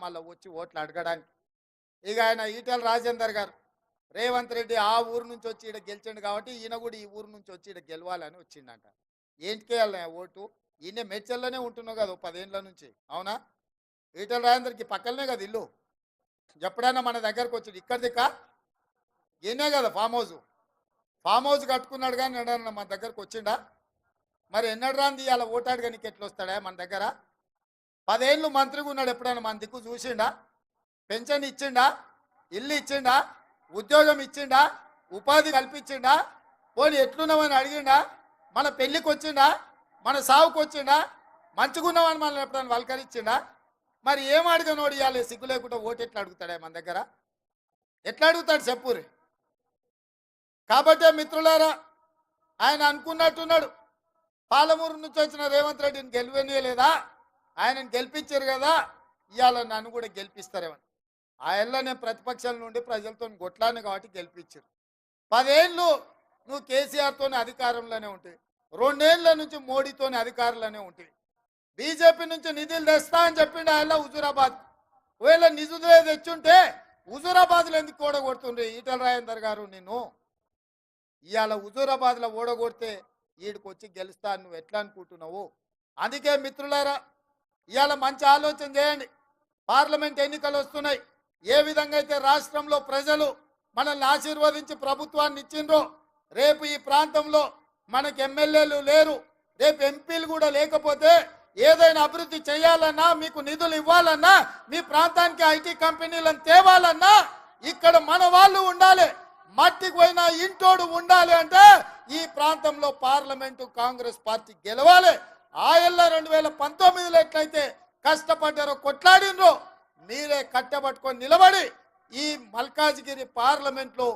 మళ్ళీ వచ్చి ఓట్లు అడగడానికి. ఇక ఆయన ఈటెల రాజేందర్ గారు రేవంత్ రెడ్డి ఆ ఊరు నుంచి వచ్చి ఇక్కడ గెలిచిండు కాబట్టి ఈయన కూడా ఈ ఊరు నుంచి వచ్చి ఇక్కడ గెలవాలని వచ్చిండంట. ఏంటికే వెళ్ళిన ఓటు? ఈయన మెడ్చల్లోనే ఉంటున్నావు కదా 10 ఏళ్ళ నుంచి, అవునా? ఈటెల రాజేందర్కి పక్కనే కదా ఇల్లు. ఎప్పుడైనా మన దగ్గరకు వచ్చి ఇక్కడ దిక్క ఈయనే కదా ఫామ్ హౌస్ కట్టుకున్నాడు కానీ ఎన్నడన్నా మన దగ్గరకు వచ్చిండా? మరి ఎన్నడు రాంది ఇలా ఓటాడుగా నీకు ఎట్లా వస్తాడా మన దగ్గర? 10 ఏళ్ళు మంత్రిగా ఉన్నాడు, ఎప్పుడైనా మన దిక్కు చూసిండా? పెన్షన్ ఇచ్చిండా? ఇల్లు ఇచ్చిండా? ఉద్యోగం ఇచ్చిండా? ఉపాధి కల్పించిండా? పోనీ ఎట్లున్నామని అడిగిండా? మన పెళ్ళికి వచ్చిండా? మన సావుకు వచ్చిండా? మంచిగున్నామని మనల్ని ఎప్పుడైనా వల్కరించిండా? మరి ఏం అడిగినోడు ఇవ్వాలి సిగ్గు లేకుండా ఓటు ఎట్లా అడుగుతాడా మన దగ్గర? ఎట్లా అడుగుతాడు చెప్పురి? కాబట్టే మిత్రులారా, ఆయన అనుకున్నట్టున్నాడు, పాలమూరు నుంచి వచ్చిన రేవంత్ రెడ్డిని గెలివనీయలేదా, ఆయనను గెలిపించారు కదా, ఇవాళ నన్ను కూడా గెలిపిస్తారేమని. ఆయనలో నేను ప్రతిపక్షాల నుండి ప్రజలతో కొట్లాను కాబట్టి గెలిపించారు. 10 ఏళ్ళు నువ్వు కేసీఆర్తోనే అధికారంలోనే ఉంటాయి, 2 ఏళ్ళ నుంచి మోడీతోనే అధికారంలోనే ఉంటాయి. బీజేపీ నుంచి నిధులు తెస్తా అని చెప్పిండు ఆయన హుజూరాబాద్. ఒకవేళ నిధులే తెచ్చుంటే హుజూరాబాద్లో ఎందుకు ఓడగొడుతుండ్రు ఈటెల రాజేందర్ గారు? నిన్ను ఇవాళ హుజూరాబాద్లో ఓడగొడితే ఈడికి వచ్చి గెలుస్తా నువ్వు ఎట్లా అనుకుంటున్నావు? అందుకే మిత్రులారా, ఇవాళ మంచి ఆలోచన చేయండి. పార్లమెంట్ ఎన్నికలు వస్తున్నాయి. ఏ విధంగా అయితే రాష్ట్రంలో ప్రజలు మనల్ని ఆశీర్వదించి ప్రభుత్వాన్ని ఇచ్చిండ్రో, రేపు ఈ ప్రాంతంలో మనకు ఎమ్మెల్యేలు లేరు, రేపు ఎంపీలు కూడా లేకపోతే ఏదైనా అభివృద్ధి చేయాలన్నా, మీకు నిధులు ఇవ్వాలన్నా, మీ ప్రాంతానికి ఐటీ కంపెనీలను తేవాలన్నా ఇక్కడ మన వాళ్ళు ఉండాలి. మట్టికి పోయినా ఇంటోడు ఉండాలి అంటే ఈ ప్రాంతంలో పార్లమెంటు కాంగ్రెస్ పార్టీ గెలవాలి. ఆయల్ల 2019లో ఎట్లయితే కష్టపడ్డారో, కొట్లాడినరో, మీరే కట్టబట్టుకొని నిలబడి ఈ మల్కాజ్గిరి పార్లమెంట్లో